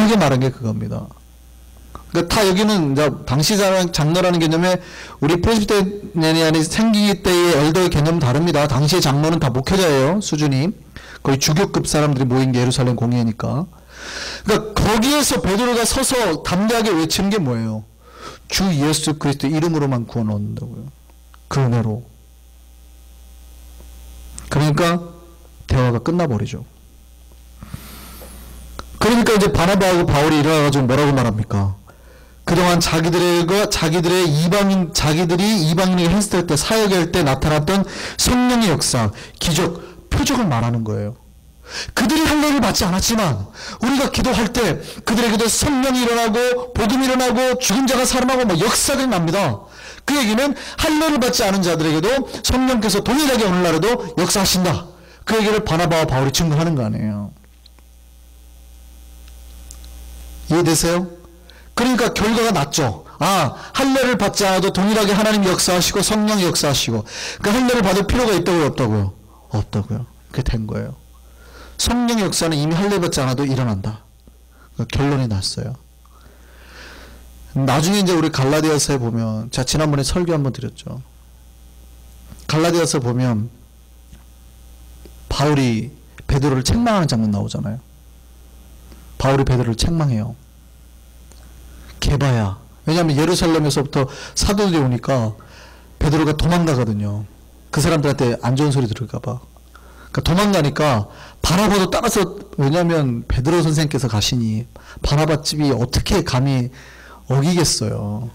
정확하게 말한 게 그겁니다. 그러니까 다 여기는 이제 당시 장로라는 개념에 우리 프레스비테리안이 생기기 때의 엘더의 개념은 다릅니다. 당시의 장로는 다 목회자예요. 수준이 거의 주교급 사람들이 모인 게 예루살렘 공회니까. 그러니까 거기에서 베드로가 서서 담대하게 외치는 게 뭐예요? 주 예수 그리스도 이름으로만 구원 얻는다고요. 그 은혜로. 그러니까 대화가 끝나버리죠. 그러니까 이제 바나바하고 바울이 일어나가지고 뭐라고 말합니까? 그동안 자기들이 이방인이 했을 때, 사역할 때 나타났던 성령의 역사, 기적, 표적을 말하는 거예요. 그들이 할례를 받지 않았지만 우리가 기도할 때 그들에게도 성령이 일어나고 복음이 일어나고 죽은 자가 살아나고 뭐 역사들이 납니다. 그 얘기는 할례를 받지 않은 자들에게도 성령께서 동일하게 오늘날에도 역사하신다. 그 얘기를 바나바와 바울이 증거하는 거 아니에요. 이해되세요? 그러니까 결과가 났죠. 할례를 받지 않아도 동일하게 하나님이 역사하시고 성령이 역사하시고, 그 할례를 받을 필요가 있다고요, 없다고요? 없다고요. 그게 된 거예요. 성령의 역사는 이미 할례 받지 않아도 일어난다. 그러니까 결론이 났어요. 나중에 이제 우리 갈라디아서에 보면, 제가 지난번에 설교 한번 드렸죠. 갈라디아서 보면 바울이 베드로를 책망하는 장면 나오잖아요. 바울이 베드로를 책망해요. 개바야. 왜냐하면 예루살렘에서부터 사도들이 오니까 베드로가 도망가거든요. 그 사람들한테 안 좋은 소리 들을까봐. 그러니까 도망가니까 바나바도 따라서, 왜냐하면 베드로 선생님께서 가시니 바나바 집이 어떻게 감히 어기겠어요.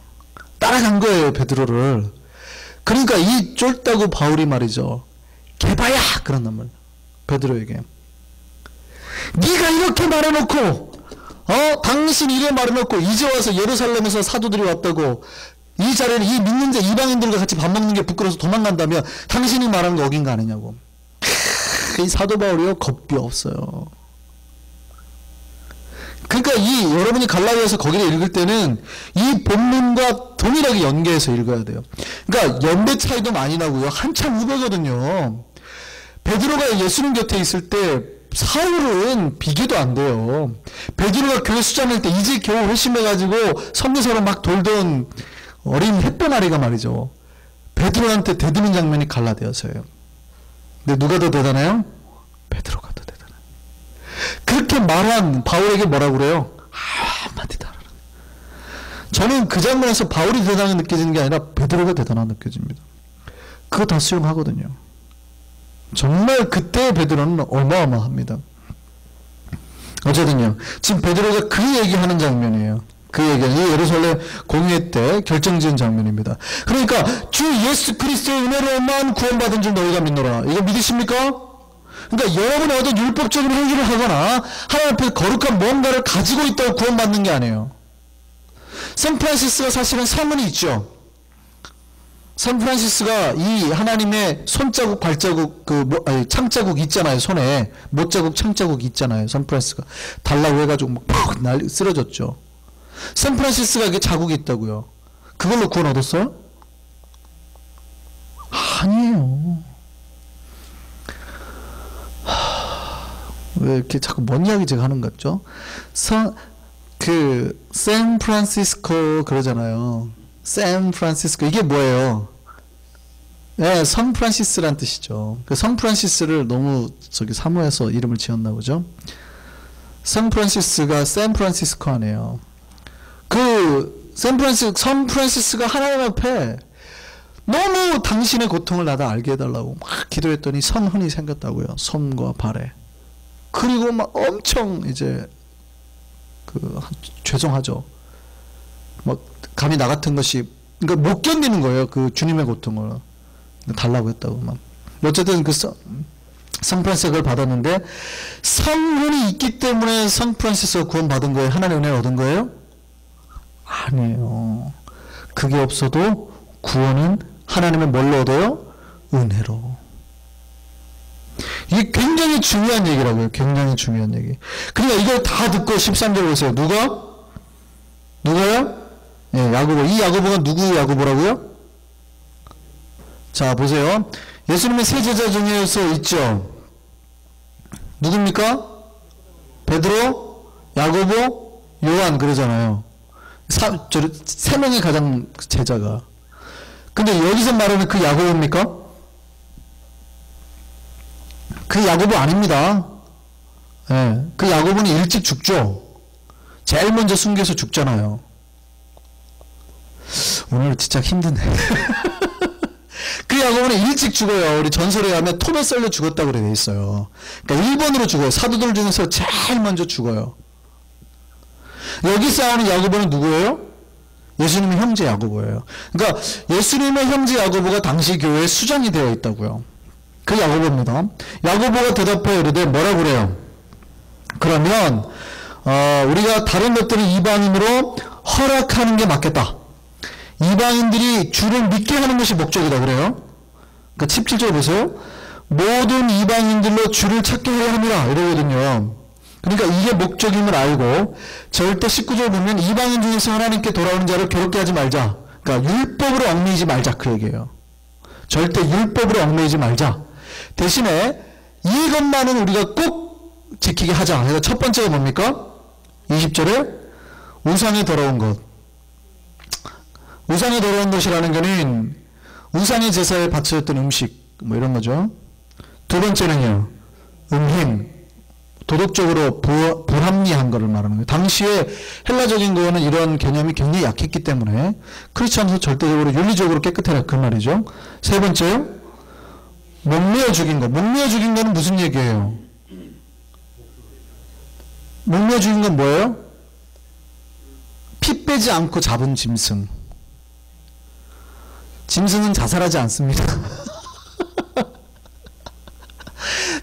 따라간 거예요, 베드로를. 그러니까 이 쫄다고 바울이 말이죠. 개바야! 그런단 말이에요. 베드로에게. 네가 이렇게 말해놓고, 당신 이래 말해놓고 이제 와서 예루살렘에서 사도들이 왔다고 이 자리를 이 믿는 자 이방인들과 같이 밥 먹는 게 부끄러워서 도망간다면 당신이 말하는 거 어긴 거 아니냐고. 이 사도 바울이요, 겁이 없어요. 그러니까 여러분이 갈라디아서 거기를 읽을 때는 이 본문과 동일하게 연계해서 읽어야 돼요. 그러니까 연배 차이도 많이 나고요. 한참 후배거든요. 베드로가 예수님 곁에 있을 때 사울은 비교도 안 돼요. 베드로가 교회 수장할 때 이제 겨우 회심해가지고 선교사로 막 돌던 어린 햇병아리가 말이죠. 베드로한테 대드는 장면이 갈라디아서예요. 근데 누가 더 대단해요? 베드로가 더 대단해요. 그렇게 말한 바울에게 뭐라고 그래요? 한마디도 안 하는. 저는 그 장면에서 바울이 대단하게 느껴지는 게 아니라 베드로가 대단하게 느껴집니다. 그거 다 수용하거든요. 정말 그때 베드로는 어마어마합니다. 어쨌든요, 지금 베드로가 그 얘기하는 장면이에요. 그 얘기는 이 예루살렘 공회 때 결정지은 장면입니다. 그러니까 주 예수 그리스도의 은혜로만 구원받은 줄 너희가 믿노라. 이거 믿으십니까? 그러니까 여러분이 어떤 율법적인 행위를 하거나 하나님 앞에 거룩한 뭔가를 가지고 있다고 구원받는 게 아니에요. 샌프란시스가 사실은 서문이 있죠. 샌프란시스가 이 하나님의 손자국, 발자국, 창자국 있잖아요. 손에 못자국, 창자국 있잖아요. 샌프란시스가 달라고 해가지고 막 쓰러졌죠. 샌프란시스가 이게 자국이 있다고요. 그걸로 구원 얻었어요? 아니에요. 왜 이렇게 자꾸 뭔 이야기 제가 하는 것 같죠? 샌프란시스코 그러잖아요. 샌프란시스코 이게 뭐예요? 네, 성프란시스란 뜻이죠. 그 성프란시스를 너무 사모해서 이름을 지었나 보죠. 성프란시스가 샌프란시스코 아니에요. 성프란시스가 하나님 앞에 너무 당신의 고통을 나도 알게 해달라고 막 기도했더니 성흔이 생겼다고요. 손과 발에. 그리고 막 엄청 이제 죄송하죠. 막 감히 나 같은 것이 그러니까 못 견디는 거예요. 그 주님의 고통을 달라고 했다고 막. 어쨌든 성프란시스를 받았는데 성흔이 있기 때문에 성프란시스가 구원받은 거예요. 하나님의 은혜를 얻은 거예요? 아니에요. 그게 없어도 구원은 하나님의 뭘로 얻어요? 은혜로. 이게 굉장히 중요한 얘기라고요. 굉장히 중요한 얘기. 그러니까 이걸 다 듣고 13절 보세요. 누가요? 예, 야고보. 이 야고보가 누구 야고보라고요? 자, 보세요. 예수님의 세 제자 중에서 있죠. 누굽니까? 베드로, 야고보, 요한 그러잖아요. 세 명의 가장 제자가. 근데 여기서 말하는 그 야고보입니까? 그 야고보 아닙니다. 예, 그 야고보는 일찍 죽죠. 제일 먼저 순교해서 죽잖아요. 오늘 진짜 힘드네. 그 야고보는 일찍 죽어요. 우리 전설에 의하면 톱에 썰려 죽었다고 그래 있어요. 그러니까 1번으로 죽어요. 사도들 중에서 제일 먼저 죽어요. 여기 싸우는 야고보는 누구예요? 예수님의 형제 야고보예요. 그러니까 예수님의 형제 야고보가 당시 교회에 수장이 되어 있다고요. 그 야고보입니다. 야고보가 대답하여 이르되 뭐라고 그래요? 그러면 우리가 다른 것들을 이방인으로 허락하는 게 맞겠다. 이방인들이 주를 믿게 하는 것이 목적이다 그래요. 그러니까 17절 보세요. 모든 이방인들로 주를 찾게 해야 합니다. 이러거든요. 그러니까 이게 목적임을 알고 절대 19절 보면 이방인 중에서 하나님께 돌아오는 자를 괴롭게 하지 말자. 그러니까 율법으로 얽매이지 말자 그 얘기예요. 절대 율법으로 얽매이지 말자. 대신에 이것만은 우리가 꼭 지키게 하자. 그래서 첫 번째가 뭡니까? 20절에 우상이 더러운 것. 우상이 더러운 것이라는 것은 우상의 제사에 바쳐졌던 음식 뭐 이런 거죠. 두 번째는요. 음행. 도덕적으로 불합리한 것을 말하는 거예요. 당시에 헬라적인 거는 이런 개념이 굉장히 약했기 때문에 그렇지 않아서 절대적으로 윤리적으로 깨끗해라 그 말이죠. 세 번째요. 목매어 죽인 거. 목매어 죽인 거는 무슨 얘기예요? 목매어 죽인 건 뭐예요? 피 빼지 않고 잡은 짐승. 짐승은 자살하지 않습니다.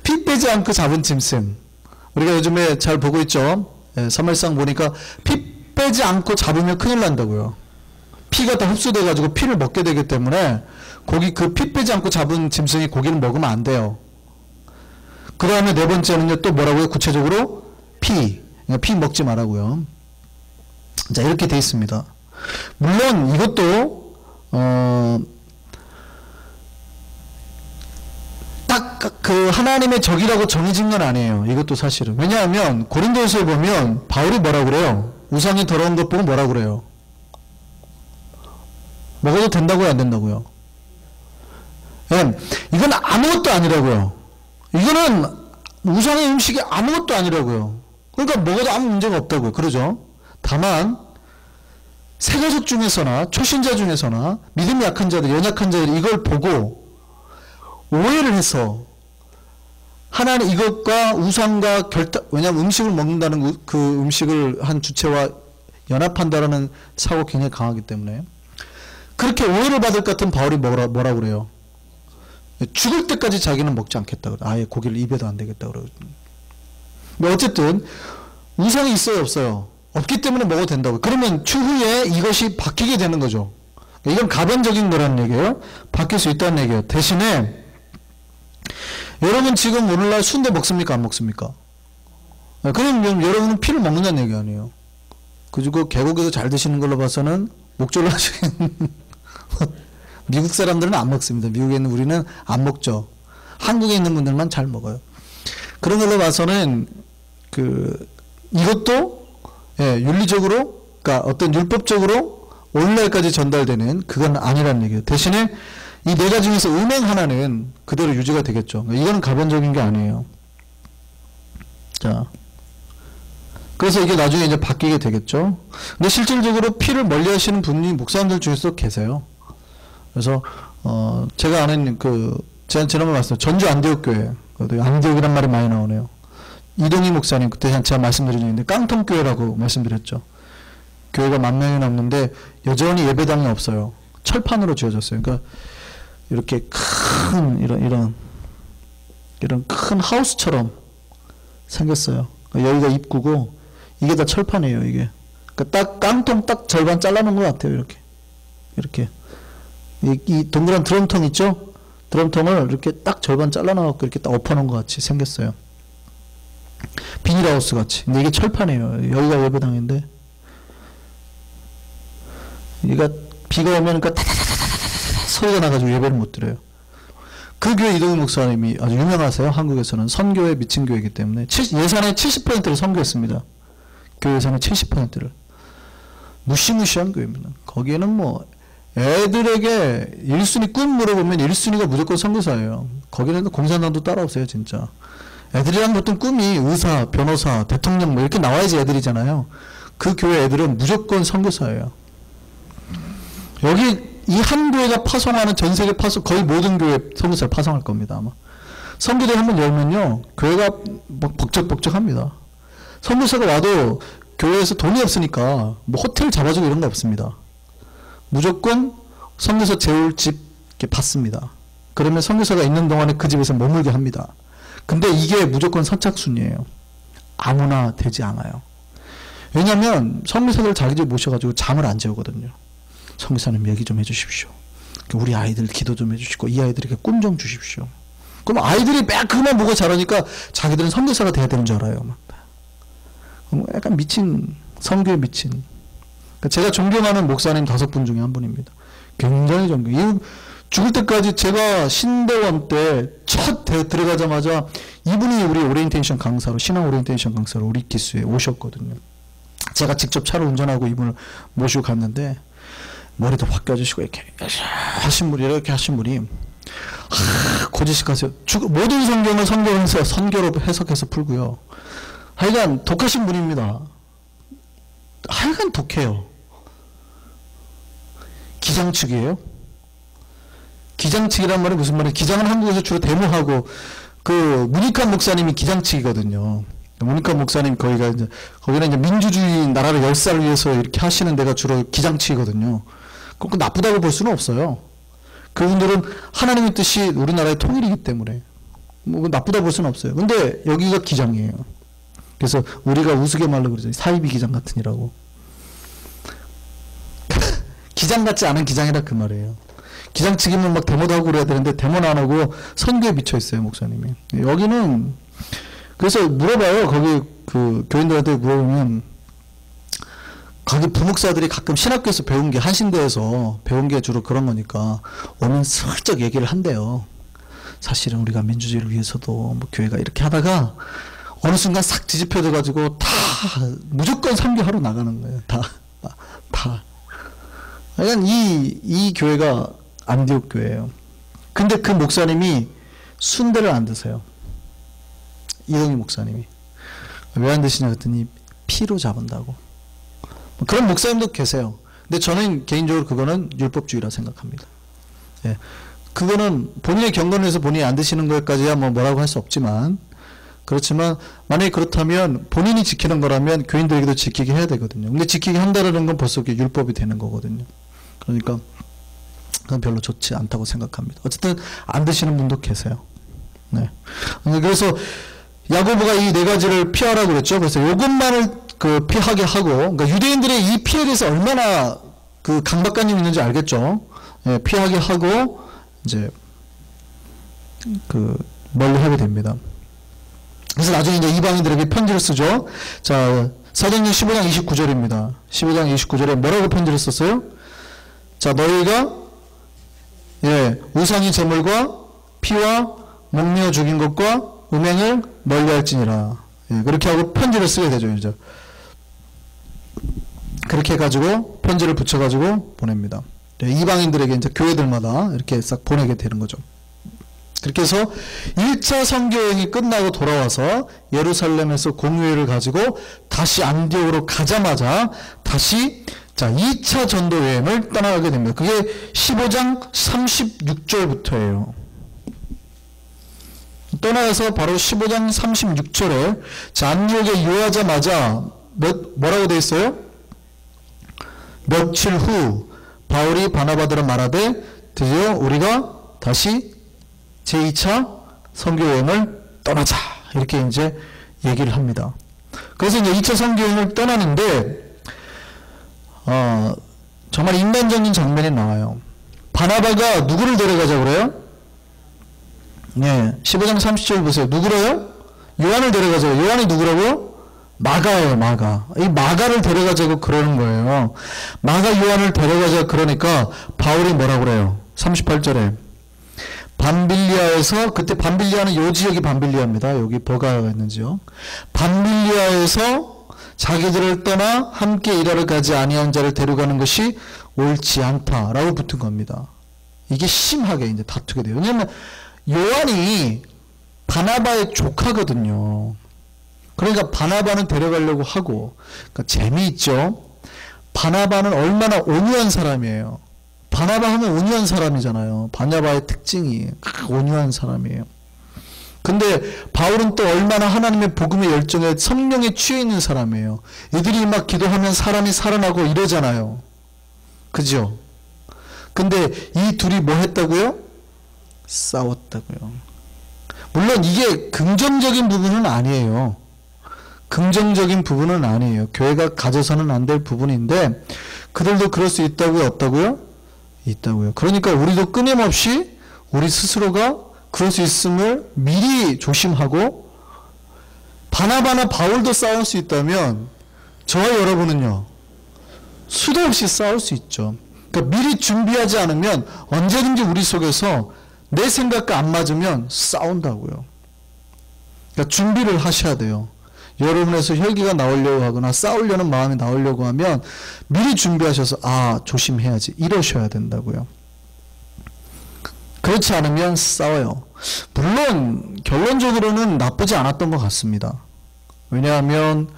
피 빼지 않고 잡은 짐승. 우리가 요즘에 잘 보고 있죠. 예, 사말상 보니까 피 빼지 않고 잡으면 큰일 난다고요. 피가 다 흡수돼가지고 피를 먹게 되기 때문에 고기 그 피 빼지 않고 잡은 짐승이 고기를 먹으면 안 돼요. 그 다음에 네 번째는요 또 뭐라고요? 구체적으로 피 먹지 말라고요. 자 이렇게 돼 있습니다. 물론 이것도 딱 그 하나님의 적이라고 정해진 건 아니에요. 이것도 사실은. 왜냐하면 고린도서에 보면 바울이 뭐라고 그래요? 우상이 더러운 것 보고 뭐라고 그래요? 먹어도 된다고요? 안 된다고요? 예, 이건 아무것도 아니라고요. 이거는 우상의 음식이 아무것도 아니라고요. 그러니까 먹어도 아무 문제가 없다고요. 그러죠? 다만 세가족 중에서나 초신자 중에서나 믿음이 약한 자들, 연약한 자들이 이걸 보고 오해를 해서 하나님 이것과 우상과 왜냐하면 음식을 먹는다는 그 음식을 한 주체와 연합한다라는 사고 굉장히 강하기 때문에 그렇게 오해를 받을 것 같은 바울이 뭐라고 그래요? 죽을 때까지 자기는 먹지 않겠다 그래. 아예 고기를 입에도 안 되겠다 그러거든요. 어쨌든 우상이 있어요 없어요? 없기 때문에 먹어도 된다고. 그러면 추후에 이것이 바뀌게 되는 거죠. 이건 가변적인 거라는 얘기예요. 바뀔 수 있다는 얘기예요. 대신에 여러분 지금 오늘날 순대 먹습니까? 안 먹습니까? 그럼 여러분은 피를 먹는다는 얘기 아니에요. 그리고 계곡에서 잘 드시는 걸로 봐서는 목졸라 하시는 미국 사람들은 안 먹습니다. 미국에 있는 우리는 안 먹죠. 한국에 있는 분들만 잘 먹어요. 그런 걸로 봐서는 이것도 윤리적으로 그러니까 어떤 율법적으로 오늘날까지 전달되는 그건 아니라는 얘기예요. 대신에 이 네 가지 중에서 음행 하나는 그대로 유지가 되겠죠. 이거는 가변적인 게 아니에요. 자, 그래서 이게 나중에 이제 바뀌게 되겠죠. 근데 실질적으로 피를 멀리하시는 분이 목사님들 중에서 계세요. 그래서 제가 아는 제가 지난번에 말씀드렸죠. 전주 안디옥교회, 안디옥이란 말이 많이 나오네요. 이동희 목사님 그때 제가 말씀드린 적인데 깡통교회라고 말씀드렸죠. 교회가 10,000명이 넘는데 여전히 예배당이 없어요. 철판으로 지어졌어요. 그러니까 이렇게 큰 이런 큰 하우스처럼 생겼어요. 여기가 입구고 이게 다 철판이에요. 이게 그러니까 딱 깡통 딱 절반 잘라놓은 것 같아요. 이렇게 이 동그란 드럼통 있죠? 드럼통을 이렇게 딱 절반 잘라놔갖고 이렇게 딱 엎어놓은 것 같이 생겼어요. 비닐하우스 같이. 근데 이게 철판이에요. 여기가 예배당인데 얘가 비가 오면 타타타타타타 소리가 나가지고 예배를 못 드려요. 그 교회 이동희 목사님이 아주 유명하세요. 한국에서는 선교에 미친 교회이기 때문에 예산의 70%를 선교했습니다. 교회에서는 70%를. 무시무시한 교회입니다. 거기에는 뭐 애들에게 1순위 꿈 물어보면 1순위가 무조건 선교사예요. 거기는 공산당도 따라오세요, 진짜. 애들이랑 보통 꿈이 의사, 변호사, 대통령 뭐 이렇게 나와야지 애들이잖아요. 그 교회 애들은 무조건 선교사예요. 여기 이 한 교회가 파송하는 전 세계 파송, 거의 모든 교회 선교사를 파송할 겁니다, 아마. 선교대 한번 열면요, 교회가 막 벅적벅적합니다. 선교사가 와도 교회에서 돈이 없으니까 뭐 호텔 잡아주고 이런 거 없습니다. 무조건 선교사 재울 집 이렇게 받습니다. 그러면 선교사가 있는 동안에 그 집에서 머물게 합니다. 근데 이게 무조건 선착순이에요. 아무나 되지 않아요. 왜냐하면 선교사들 자기 집 모셔가지고 잠을 안 재우거든요. 선교사님 얘기 좀 해주십시오. 우리 아이들 기도 좀 해주시고 이 아이들에게 꿈 좀 주십시오. 그럼 아이들이 막 그만 보고 자라니까 자기들은 선교사가 돼야 되는 줄 알아요. 막. 약간 미친, 선교에 미친. 그러니까 제가 존경하는 목사님 5분 중에 한 분입니다. 굉장히 존경. 죽을 때까지 제가 신대원 때 첫 들어가자마자 이분이 우리 오리엔테이션 강사로, 신앙 오리엔테이션 강사로 우리 기수에 오셨거든요. 제가 직접 차를 운전하고 이분을 모시고 갔는데 머리도 확 껴주시고 이렇게 하신 분이 이렇게 하신 분이 고지식하세요. 모든 성경을 선교로 해석해서 풀고요. 하여간 독하신 분입니다. 하여간 독해요. 기장측이에요. 기장측이란 말이 무슨 말이에요? 기장은 한국에서 주로 데모하고 그 문익환 목사님이 기장측이거든요. 문익환 목사님 거기는 이제 민주주의 나라를 열사를 위해서 이렇게 하시는 데가 주로 기장측이거든요. 그거 나쁘다고 볼 수는 없어요. 그분들은 하나님의 뜻이 우리나라의 통일이기 때문에 뭐 나쁘다고 볼 수는 없어요. 근데 여기가 기장이에요. 그래서 우리가 우스갯말로 그러죠. 사이비 기장 같으니라고. 기장 같지 않은 기장이라 그 말이에요. 기장 측이면 막 데모도 하고 그래야 되는데 데모는 안 하고 선교에 미쳐 있어요, 목사님이. 여기는 그래서 물어봐요. 거기 그 교인들한테 물어보면 거기 부목사들이 가끔 신학교에서 배운 게 한신대에서 배운 게 주로 그런 거니까 오면 슬쩍 얘기를 한대요. 사실은 우리가 민주주의를 위해서도 뭐 교회가 이렇게 하다가 어느 순간 싹 뒤집혀져가지고 다 무조건 선교하러 나가는 거예요. 다. 그러니까 이 교회가 안디옥 교회예요. 근데 그 목사님이 순대를 안 드세요. 이동희 목사님이. 왜 안 드시냐 그랬더니 피로 잡은다고. 그런 목사님도 계세요. 근데 저는 개인적으로 그거는 율법주의라 생각합니다. 예. 그거는 본인의 경건에서 본인이 안 드시는 것까지야 뭐 뭐라고 할 수 없지만, 그렇지만 만약에 그렇다면 본인이 지키는 거라면 교인들에게도 지키게 해야 되거든요. 근데 지키게 한다는 건 벌써 율법이 되는 거거든요. 그러니까 그건 별로 좋지 않다고 생각합니다. 어쨌든 안 드시는 분도 계세요. 네. 그래서 야고보가 이 4가지를 피하라고 그랬죠. 그래서 이것만을 피하게 하고, 그러니까 유대인들의 이 피해에 대해서 얼마나 그 강박관념이 있는지 알겠죠. 예, 피하게 하고 이제 멀리 하게 됩니다. 그래서 나중에 이제 이방인들에게 편지를 쓰죠. 자, 사도행전 15장 29절입니다. 15장 29절에 뭐라고 편지를 썼어요? 자, 너희가 우상의 제물과 피와 목매어 죽인 것과 음행을 멀리할지니라. 그렇게 하고 편지를 쓰게 되죠, 이제. 그렇게 해가지고 편지를 붙여가지고 보냅니다. 이방인들에게 이제 교회들마다 이렇게 싹 보내게 되는 거죠. 그렇게 해서 1차 선교여행이 끝나고 돌아와서 예루살렘에서 공회를 가지고 다시 안디옥으로 가자마자 다시 2차 전도 여행을 떠나가게 됩니다. 그게 15장 36절부터예요. 떠나서 바로 15장 36절에 안디옥에 유하자마자 뭐라고 되어 있어요? 며칠 후 바울이 바나바더러 말하되 드디어 우리가 다시 제2차 선교여행을 떠나자, 이렇게 이제 얘기를 합니다. 그래서 이제 2차 선교여행을 떠나는데 정말 인간적인 장면이 나와요. 바나바가 누구를 데려가자고 그래요? 15장 30절 보세요. 누구래요? 요한을 데려가자고. 요한이 누구라고요? 마가예요, 마가. 이 마가를 데려가자고 그러는 거예요. 마가 요한을 데려가자고 그러니까 바울이 뭐라고 그래요? 38절에 밤빌리아에서, 그때 밤빌리아는 요 지역이 밤빌리아입니다. 여기 버가가 있는지요. 밤빌리아에서 자기들을 떠나 함께 일하러 가지 아니한 자를 데려가는 것이 옳지 않다라고 붙은 겁니다. 이게 심하게 이제 다투게 돼요. 왜냐하면 요한이 바나바의 조카거든요. 그러니까 바나바는 데려가려고 하고, 그러니까 재미있죠. 바나바는 얼마나 온유한 사람이에요. 바나바 하면 온유한 사람이잖아요. 바나바의 특징이 온유한 사람이에요. 근데 바울은 또 얼마나 하나님의 복음의 열정에 성령에 취해 있는 사람이에요. 이들이 막 기도하면 사람이 살아나고 이러잖아요. 그죠? 근데 이 둘이 뭐 했다고요? 싸웠다고요. 물론 이게 긍정적인 부분은 아니에요. 긍정적인 부분은 아니에요. 교회가 가져서는 안 될 부분인데 그들도 그럴 수 있다고요? 없다고요? 있다고요. 그러니까 우리도 끊임없이 우리 스스로가 그럴 수 있음을 미리 조심하고, 바나바나 바울도 싸울 수 있다면 저와 여러분은요 수도 없이 싸울 수 있죠. 그러니까 미리 준비하지 않으면 언제든지 우리 속에서 내 생각과 안 맞으면 싸운다고요. 그러니까 준비를 하셔야 돼요. 여러분에서 혈기가 나오려고 하거나 싸우려는 마음이 나오려고 하면 미리 준비하셔서 조심해야지 이러셔야 된다고요. 그렇지 않으면 싸워요. 물론 결론적으로는 나쁘지 않았던 것 같습니다. 왜냐하면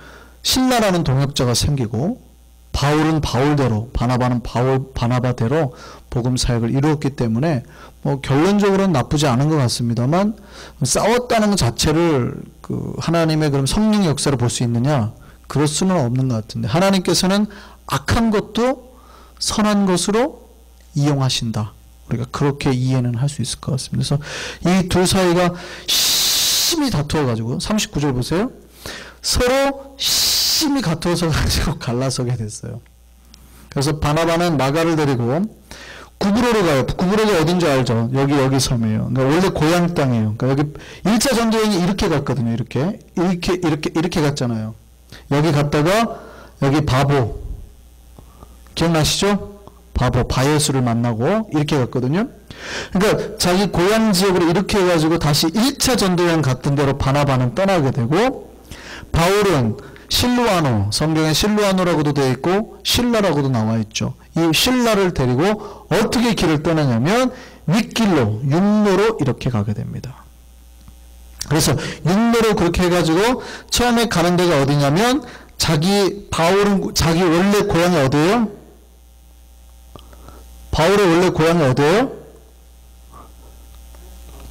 신라라는 동역자가 생기고 바울은 바울대로, 바나바는 바나바대로 복음 사역을 이루었기 때문에 결론적으로는 나쁘지 않은 것 같습니다만, 싸웠다는 것 자체를 하나님의 그럼 성령의 역사로 볼 수 있느냐? 그럴 수는 없는 것 같은데, 하나님께서는 악한 것도 선한 것으로 이용하신다. 우리가 그렇게 이해는 할 수 있을 것 같습니다. 그래서 이 둘 사이가 심히 다투어가지고 39절 보세요. 서로 심히 다투어서 갈라서게 됐어요. 그래서 바나바는 마가를 데리고 구브로로 가요. 구브로가 어딘지 알죠? 여기 섬이에요. 그러니까 원래 고향 땅이에요. 그러니까 여기 1차 전도여행이 이렇게 갔거든요. 이렇게 갔잖아요. 여기 갔다가 여기 바보, 기억나시죠? 바예수를 만나고 이렇게 갔거든요. 그러니까 자기 고향 지역으로 이렇게 해가지고 다시 1차 전도여행 갔던 대로 바나바는 떠나게 되고, 바울은 실루아노, 성경에 실루아노라고도 되어 있고 실라라고도 나와 있죠. 이 실라를 데리고 어떻게 길을 떠나냐면 윗길로, 육로로 이렇게 가게 됩니다. 그래서 육로로 그렇게 해가지고 처음에 가는 데가 어디냐면, 바울은 자기 원래 고향이 어디예요? 바울의 원래 고향이 어디예요?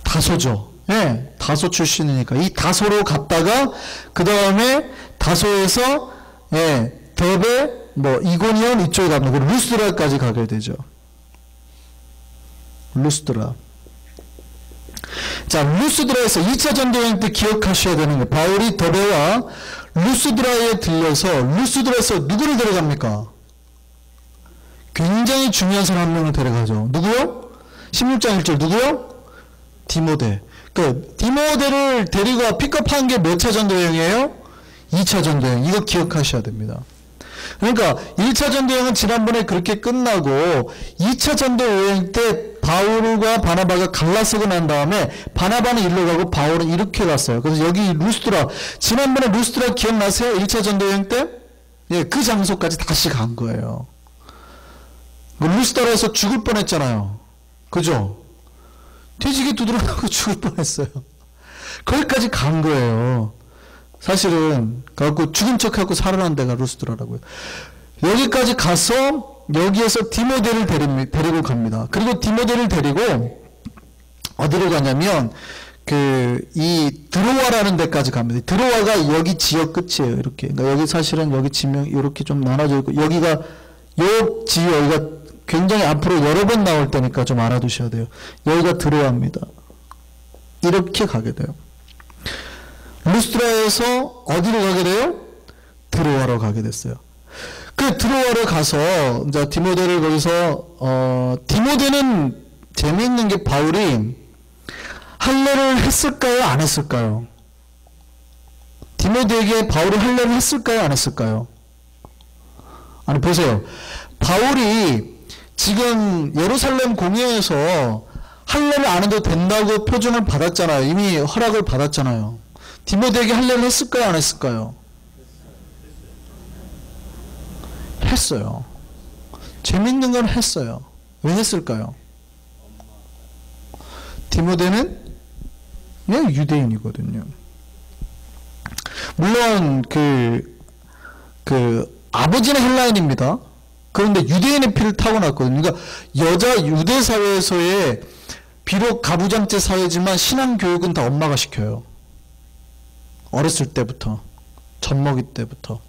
다소죠. 예, 다소 출신이니까 이 다소로 갔다가 그 다음에 다소에서 데베, 이고니온 이쪽에 갑니다. 그리고 루스드라까지 가게 되죠. 루스드라. 자, 루스드라에서 2차 전도여행 때 기억하셔야 되는 게, 바울이 데베와 루스드라에 들려서 루스드라에서 누구를 데려갑니까? 굉장히 중요한 사람 한 명을 데려가죠. 누구요? 16장 1절 누구요? 디모데. 디모데를 데리고 픽업한 게 몇 차 전도여행이에요? 2차 전도여행. 이거 기억하셔야 됩니다. 그러니까 1차 전도여행은 지난번에 그렇게 끝나고 2차 전도여행 때 바울과 바나바가 갈라서고 난 다음에 바나바는 일로 가고 바울은 이렇게 갔어요. 그래서 여기 루스드라, 지난번에 루스드라 기억나세요? 1차 전도여행 때? 예, 그 장소까지 다시 간 거예요. 루스드라에서 죽을 뻔했잖아요. 그죠? 돼지개 두드러나고 죽을 뻔했어요. 거기까지 간 거예요. 사실은 그래갖고 죽은 척하고 살아난 데가 루스드라라고요. 여기까지 가서 여기에서 디모데를 데리고 갑니다. 그리고 디모데를 데리고 어디로 가냐면 이 드로아라는 데까지 갑니다. 드로아가 여기 지역 끝이에요. 이렇게. 그러니까 여기 사실은 여기 지명 이렇게 좀 나눠져 있고, 여기가 요 지역, 여기가 굉장히 앞으로 여러 번 나올 때니까 좀 알아두셔야 돼요. 여기가 드로아입니다. 이렇게 가게 돼요. 루스드라에서 어디로 가게 돼요? 드로아로 가게 됐어요. 그 드로아로 가서 이제 디모데를 거기서 디모데는 재미있는 게, 바울이 할례를 했을까요? 안 했을까요? 디모데에게 바울이 할례를 했을까요? 안 했을까요? 아니, 보세요. 바울이 지금 예루살렘 공회에서 할례를 안 해도 된다고 표준을 받았잖아요. 이미 허락을 받았잖아요. 디모데에게 할례를 했을까요? 안 했을까요? 했어요. 재밌는 건 했어요. 왜 했을까요? 디모데는 그냥 유대인이거든요. 물론 아버지는 헬라인입니다. 그런데 유대인의 피를 타고났거든요. 그러니까 여자 유대 사회에서의 비록 가부장제 사회지만 신앙 교육은 다 엄마가 시켜요. 어렸을 때부터, 젖먹이 때부터.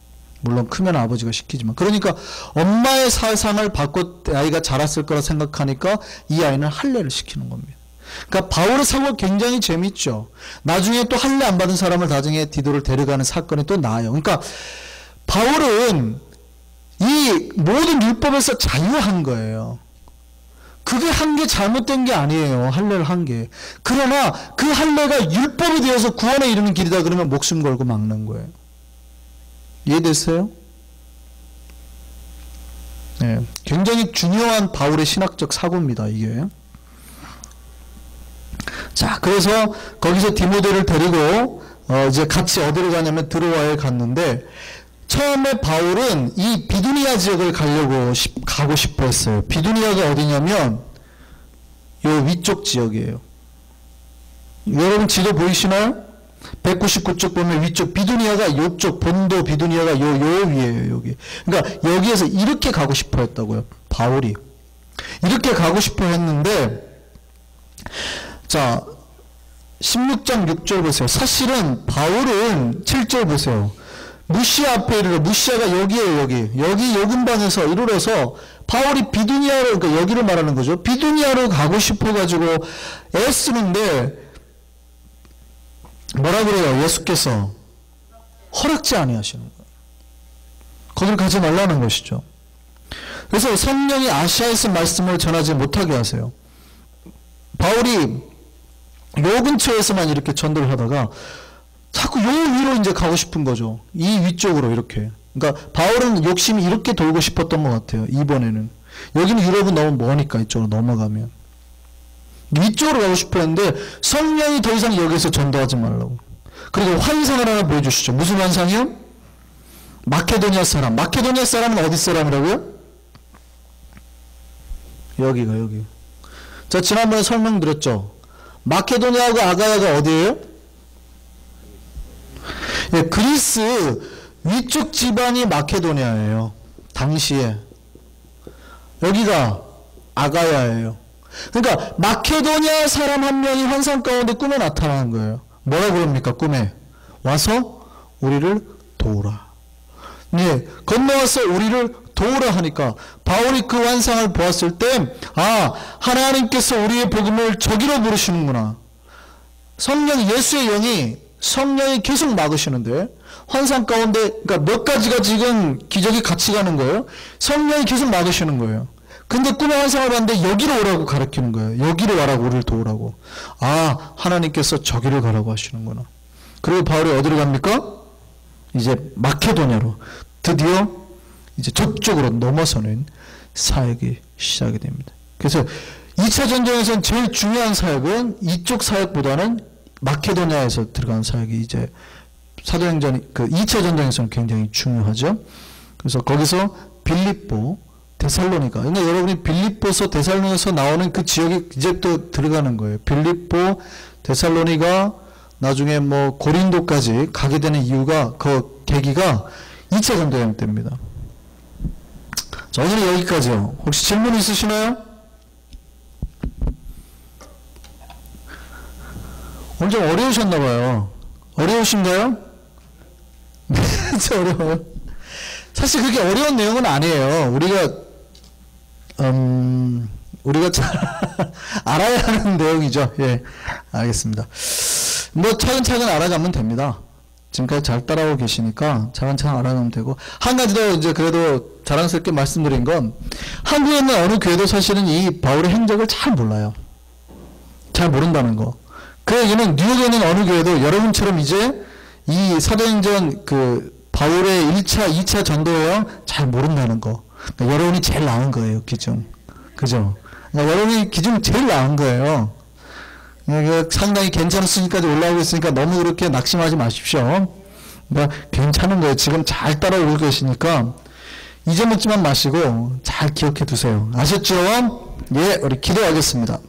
물론 크면 아버지가 시키지만. 그러니까 엄마의 사상을 받고 아이가 자랐을 거라 생각하니까 이 아이는 할례를 시키는 겁니다. 그러니까 바울의 사고가 굉장히 재밌죠. 나중에 또 할례 안 받은 사람을 나중에 디도를 데려가는 사건이 또 나와요. 그러니까 바울은 이 모든 율법에서 자유한 거예요. 그게 한 게 잘못된 게 아니에요. 할례를 한 게. 그러나 그 할례가 율법이 되어서 구원에 이르는 길이다 그러면 목숨 걸고 막는 거예요. 이해됐어요? 네, 굉장히 중요한 바울의 신학적 사고입니다. 이게. 자, 그래서 거기서 디모데를 데리고 이제 같이 어디로 가냐면 드로아에 갔는데 처음에 바울은 이 비두니아 지역을 가고 싶어 했어요. 비두니아가 어디냐면 요 위쪽 지역이에요. 여러분 지도 보이시나요? 199쪽 보면 위쪽 비두니아가 요쪽 본도 비두니아가 요 위에요. 여기. 그러니까 여기에서 이렇게 가고 싶어 했다고요. 바울이. 이렇게 가고 싶어 했는데 자 16장 6절 보세요. 사실은 바울은 7절 보세요. 무시아 앞에 이르러 무시아가 여기에요. 여기 요 근방에서 이르러서 바울이 비두니아로 그러니까 여기를 말하는 거죠. 비두니아로 가고 싶어가지고 애쓰는데 뭐라 그래요? 예수께서 허락지 아니하시는 거예요. 거기를 가지 말라는 것이죠. 그래서 성령이 아시아에서 말씀을 전하지 못하게 하세요. 바울이 요 근처에서만 이렇게 전도를 하다가 자꾸 요 위로 이제 가고 싶은 거죠. 이 위쪽으로 이렇게. 그러니까 바울은 욕심이 이렇게 돌고 싶었던 것 같아요. 이번에는. 여기는 유럽은 너무 머니까 이쪽으로 넘어가면. 위쪽으로 가고 싶어 했는데 성령이 더 이상 여기서 전도하지 말라고. 그리고 환상을 하나 보여주시죠. 무슨 환상이요? 마케도니아 사람. 마케도니아 사람은 어디 사람이라고요? 여기가 여기. 자, 지난번에 설명드렸죠. 마케도니아하고 아가야가 어디예요? 예, 그리스 위쪽 지방이 마케도니아예요. 당시에. 여기가 아가야예요. 그러니까 마케도니아 사람 한 명이 환상 가운데 꿈에 나타나는 거예요. 뭐라 그럽니까? 꿈에 와서 우리를 도우라. 네, 건너와서 우리를 도우라 하니까 바울이 그 환상을 보았을 때 하나님께서 우리의 복음을 저기로 부르시는구나. 성령 예수의 영이 성령이 계속 막으시는데 환상 가운데 그러니까 몇 가지가 지금 기적이 같이 가는 거예요. 성령이 계속 막으시는 거예요. 근데 꿈의 환상을 봤는데 여기로 오라고 가르치는 거예요. 여기로 와라고 우리를 도우라고. 하나님께서 저기로 가라고 하시는구나. 그리고 바울이 어디로 갑니까? 이제 마케도냐로 드디어 이제 저쪽으로 넘어서는 사역이 시작이 됩니다. 그래서 2차 전쟁에서는 제일 중요한 사역은 이쪽 사역보다는 마케도냐에서 들어간 사역이 이제 사도행전 2차 전쟁에서는 굉장히 중요하죠. 그래서 거기서 빌립보, 데살로니가. 그러니까 여러분이 빌립보서 데살로니가에서 나오는 그 지역이 이제 또 들어가는 거예요. 빌립보, 데살로니가 나중에 뭐 고린도까지 가게 되는 이유가 그 계기가 2차 전쟁 때입니다. 자, 오늘은 여기까지요. 혹시 질문 있으시나요? 오늘 좀 어려우셨나봐요. 어려우신가요? 네, 진짜 어려워요. 사실 그렇게 어려운 내용은 아니에요. 우리가 잘 알아야 하는 내용이죠. 예, 알겠습니다. 뭐 차근차근 알아가면 됩니다. 지금까지 잘 따라오고 계시니까 차근차근 알아가면 되고, 한 가지 더 이제 그래도 자랑스럽게 말씀드린 건 한국에 있는 어느 교회도 사실은 이 바울의 행적을 잘 몰라요. 잘 모른다는 거. 그 얘기는 뉴욕에 있는 어느 교회도 여러분처럼 이제 이 사도행전 바울의 1차, 2차 전도여행 잘 모른다는 거. 그러니까 여러분이 제일 나은 거예요, 기준. 그죠? 그러니까 여러분이 기준 제일 나은 거예요. 상당히 괜찮았으니까 올라오고 있으니까 너무 그렇게 낙심하지 마십시오. 그러니까 괜찮은 거예요. 지금 잘 따라오고 계시니까. 잊어먹지만 마시고 잘 기억해 두세요. 아셨죠? 예, 우리 기도하겠습니다.